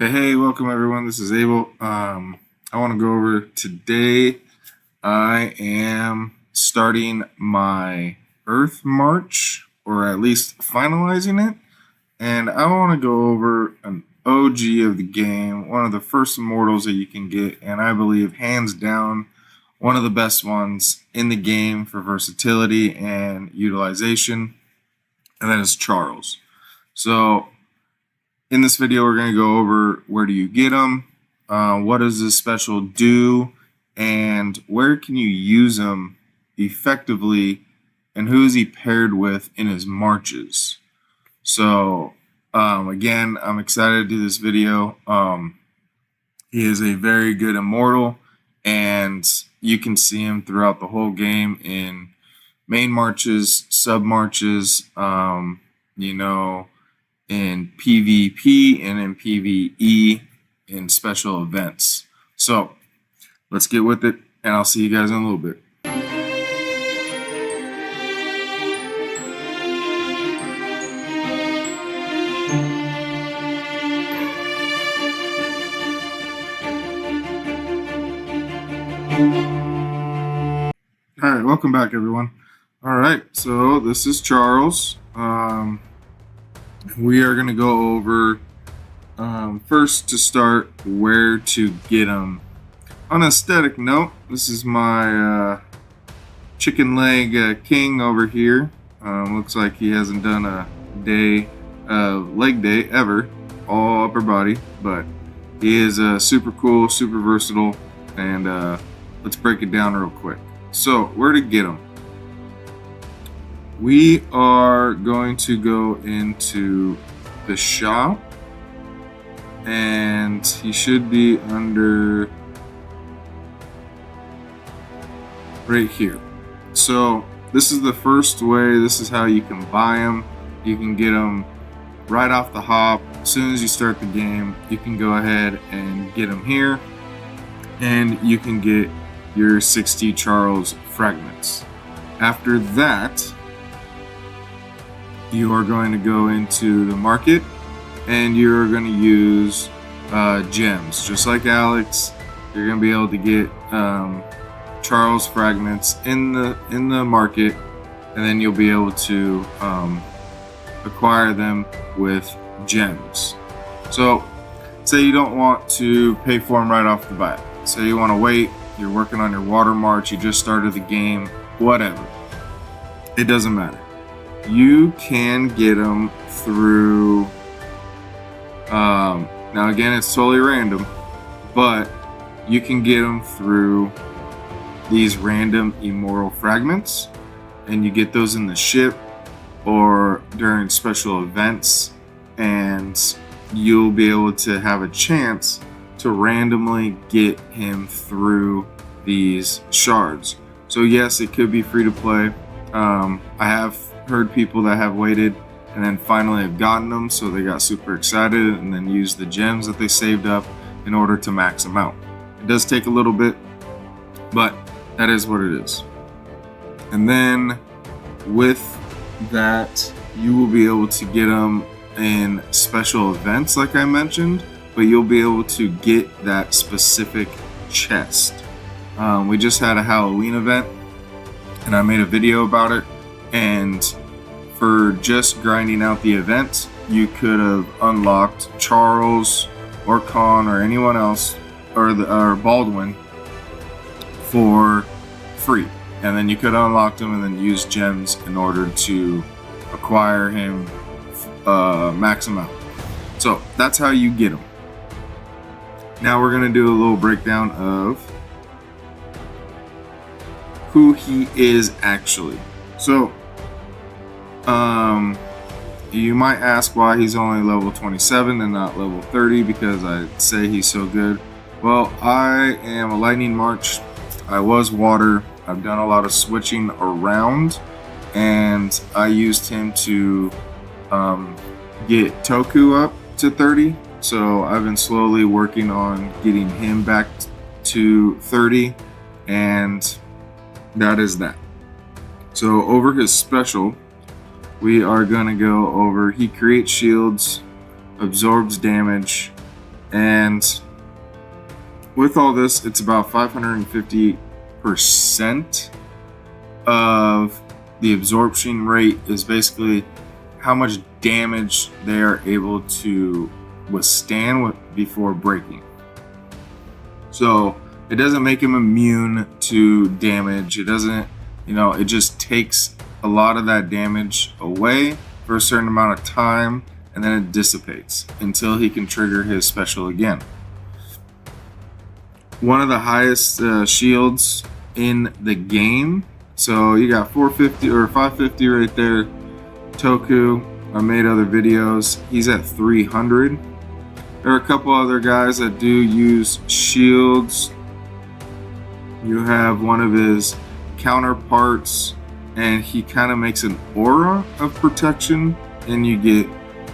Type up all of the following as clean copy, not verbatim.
Hey, welcome everyone. This is Abel. I want to go over today. I am starting my Earth March, or at least finalizing it. And I want to go over an OG of the game, one of the first immortals that you can get, and I believe hands down one of the best ones in the game for versatility and utilization, and that is Charles. So in this video, we're going to go over where do you get them, what does this special do, and where can you use him effectively, and who is he paired with in his marches. So again, I'm excited to do this video. He is a very good immortal, and you can see him throughout the whole game in main marches, sub marches, in PvP and in PvE in special events. So let's get with it, and I'll see you guys in a little bit. All right, welcome back everyone. All right, so this is Charles. We are going to go over first to start where to get them. On a aesthetic note, this is my chicken leg king over here. Looks like he hasn't done a leg day ever, all upper body, but he is super cool, super versatile, and let's break it down real quick. So where to get him? We are going to go into the shop, and he should be under right here. So this is the first way. This is how you can buy them. You can get them right off the hop. As soon as you start the game, you can go ahead and get them here, and you can get your 60 Charles fragments. After that, you are going to go into the market, and you're going to use gems. Just like Alex, you're going to be able to get Charles fragments in the market, and then you'll be able to acquire them with gems. So say you don't want to pay for them right off the bat. Say you want to wait, you're working on your water march, you just started the game, whatever. It doesn't matter. You can get them through, now again, it's totally random, but you can get them through these random immortal fragments, and you get those in the ship or during special events, and you'll be able to have a chance to randomly get him through these shards. So yes, it could be free to play. I have heard people that have waited and then finally have gotten them, so they got super excited and then used the gems that they saved up in order to max them out. It does take a little bit, but that is what it is. And then with that, you will be able to get them in special events like I mentioned, but you'll be able to get that specific chest. We just had a Halloween event, and I made a video about it, and for just grinding out the event, you could have unlocked Charles or Khan or anyone else, or Baldwin, for free, and then you could unlock them and then use gems in order to acquire him, max him out. So that's how you get him. Now we're gonna do a little breakdown of who he is actually. So you might ask why he's only level 27 and not level 30, because I say he's so good. Well, I am a lightning march. I was water. I've done a lot of switching around, and I used him to get Toku up to 30. So I've been slowly working on getting him back to 30, and that is that. So over his special, we are going to go over, he creates shields, absorbs damage, And with all this, it's about 550% of the absorption rate is basically how much damage they are able to withstand before breaking. So it doesn't make him immune to damage. It doesn't, it just takes a lot of that damage away for a certain amount of time, and then it dissipates until he can trigger his special again. One of the highest shields in the game. So you got 450 or 550 right there. Toku, I made other videos. He's at 300. There are a couple other guys that do use shields. You have one of his counterparts, and he kind of makes an aura of protection, and you get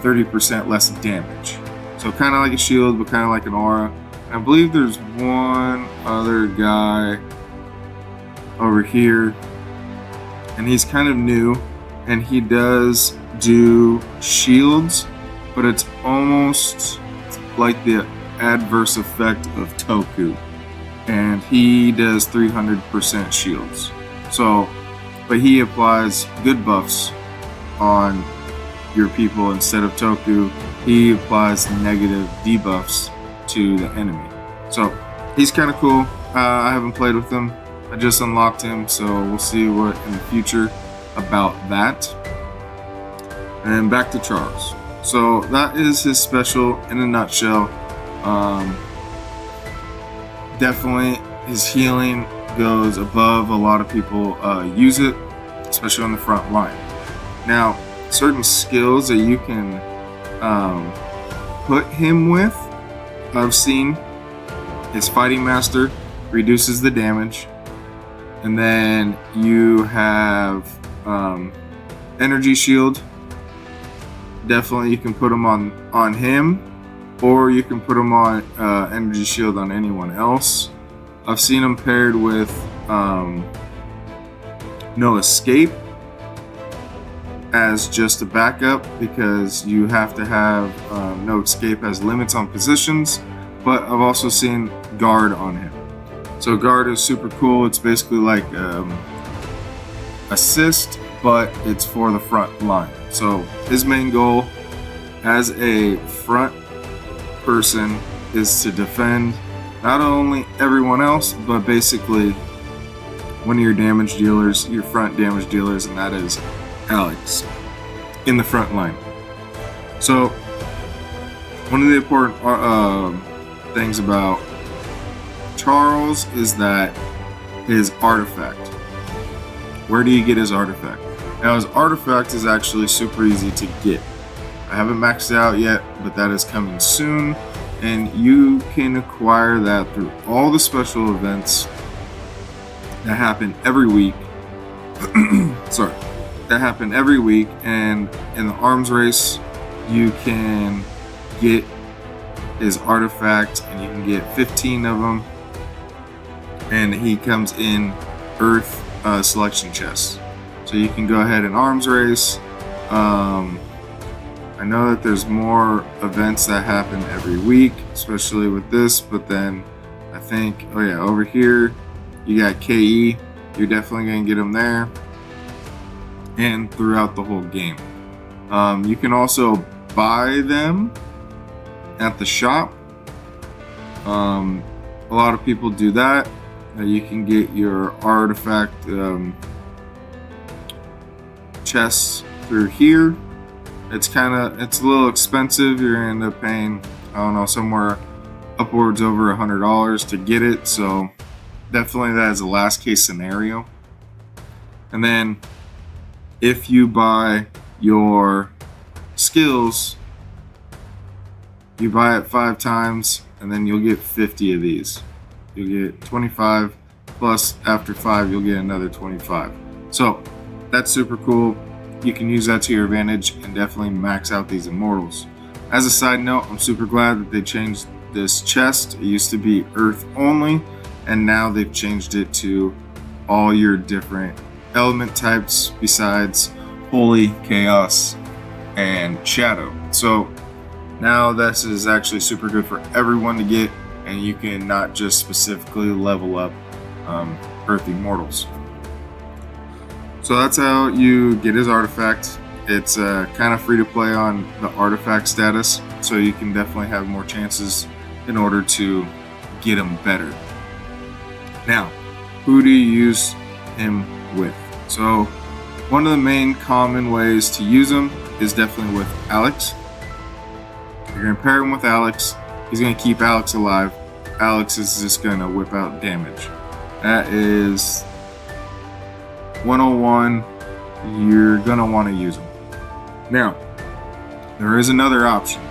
30% less damage. So kind of like a shield, but kind of like an aura. I believe there's one other guy over here, and he's kind of new, and he does do shields, but it's almost like the adverse effect of Toku, and he does 300% shields. So, but he applies good buffs on your people instead of Toku. He applies negative debuffs to the enemy. So he's kind of cool. I haven't played with him. I just unlocked him, so we'll see what in the future about that. And back to Charles. So that is his special in a nutshell. Definitely his healing goes above a lot of people use it, especially on the front line. Now, certain skills that you can put him with, I've seen, his Fighting Master reduces the damage, and then you have Energy Shield. Definitely you can put him on him, or you can put him on Energy Shield on anyone else. I've seen him paired with No Escape as just a backup, because you have to have No Escape has limits on positions, but I've also seen Guard on him. So Guard is super cool. It's basically like assist, but it's for the front line. So his main goal as a front person is to defend not only everyone else, but basically one of your damage dealers, your front damage dealers, and that is Alex in the front line. So one of the important things about Charles is that his artifact. Where do you get his artifact? Now his artifact is actually super easy to get. I haven't maxed it out yet, but that is coming soon, and you can acquire that through all the special events that happen every week. Sorry. That happen every week, and in the arms race you can get his artifact, and you can get 15 of them, and he comes in Earth selection chests. So you can go ahead and arms race. I know that there's more events that happen every week, especially with this, but then I think, oh yeah, over here you got KE. You're definitely gonna get them there, and throughout the whole game. You can also buy them at the shop. A lot of people do that. You can get your artifact chests through here. It's a little expensive. You're gonna end up paying, I don't know, somewhere upwards over $100 to get it. So definitely that is a last case scenario. And then if you buy your skills, you buy it 5 times, and then you'll get 50 of these. You'll get 25, plus after 5 you'll get another 25. So that's super cool. You can use that to your advantage and definitely max out these immortals. As a side note, I'm super glad that they changed this chest. It used to be Earth only, and now they've changed it to all your different element types besides Holy, Chaos, and Shadow. So Now this is actually super good for everyone to get, and you can not just specifically level up Earth Immortals. So that's how you get his artifact. It's kind of free to play on the artifact status, so you can definitely have more chances in order to get him better. Now, who do you use him with? So one of the main common ways to use him is definitely with Alex. You're going to pair him with Alex. He's going to keep Alex alive. Alex is just going to whip out damage. That is 101. You're going to want to use him. Now, there is another option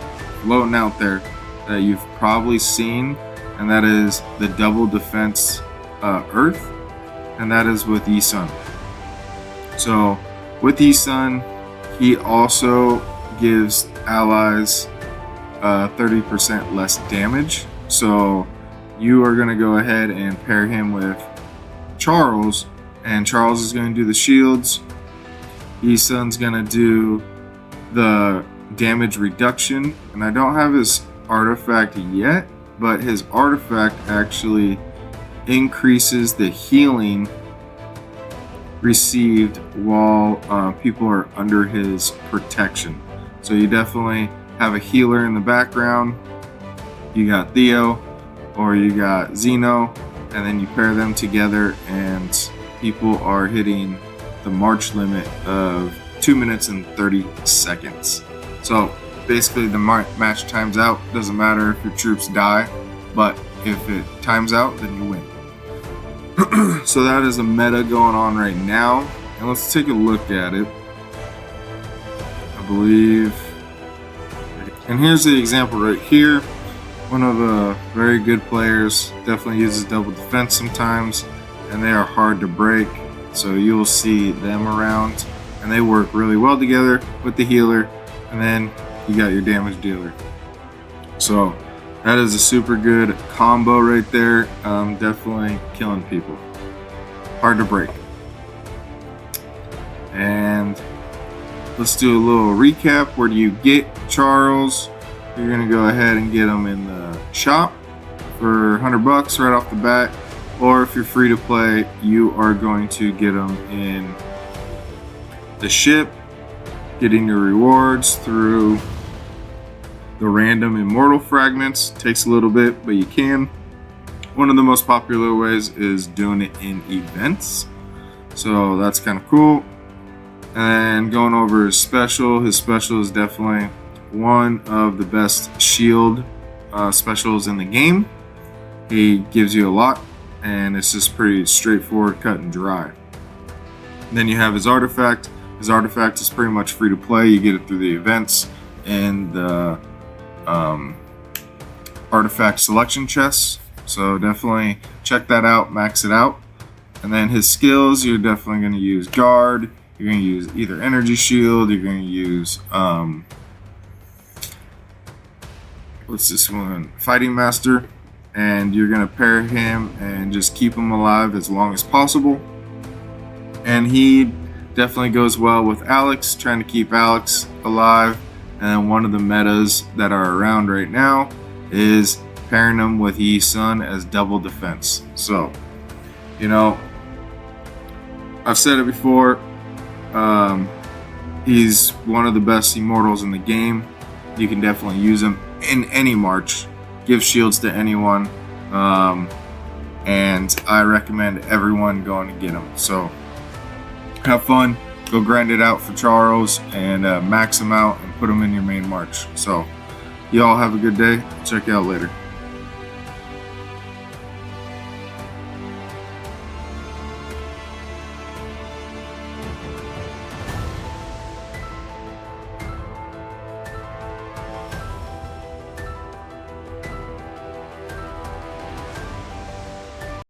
floating out there that you've probably seen, and that is the double defense Earth, and that is with Yi-Sun. So with Yi-Sun, he also gives allies 30% less damage. So you are going to go ahead and pair him with Charles, and Charles is going to do the shields. Yi-Sun's going to do the damage reduction, and I don't have his artifact yet, but his artifact actually increases the healing received while people are under his protection. So you definitely have a healer in the background. You got Theo or you got Zeno, and then you pair them together, and people are hitting the March limit of 2 minutes and 30 seconds. So basically the match times out. Doesn't matter if your troops die, but if it times out, then you win. So that is the meta going on right now, and let's take a look at it. I believe, and here's the example right here. One of the very good players definitely uses double defense sometimes, and they are hard to break, so you'll see them around, and they work really well together with the healer, and then you got your damage dealer. So that is a super good combo right there. Definitely killing people. Hard to break. And let's do a little recap. Where do you get Charles? You're going to go ahead and get him in the shop for $100 right off the bat. Or if you're free to play, you are going to get him in the ship, getting your rewards through the random immortal fragments. Takes a little bit, but you can. One of the most popular ways is doing it in events, so that's kind of cool. And going over his special is definitely one of the best shield specials in the game. He gives you a lot, and it's just pretty straightforward, cut and dry. Then you have his artifact. His artifact is pretty much free to play. You get it through the events and the artifact selection chests, so definitely check that out, max it out. And then his skills, you're definitely going to use guard, you're going to use either energy shield, you're going to use what's this one, fighting master, and you're going to pair him and just keep him alive as long as possible. And he definitely goes well with Alex, trying to keep Alex alive. And then one of the metas that are around right now is pairing them with Yi-Sun as double defense. So, you know, I've said it before, he's one of the best immortals in the game. You can definitely use him in any march, give shields to anyone, and I recommend everyone going to get him. So have fun. Go grind it out for Charles and max them out and put them in your main march. So, y'all have a good day. Check you out later.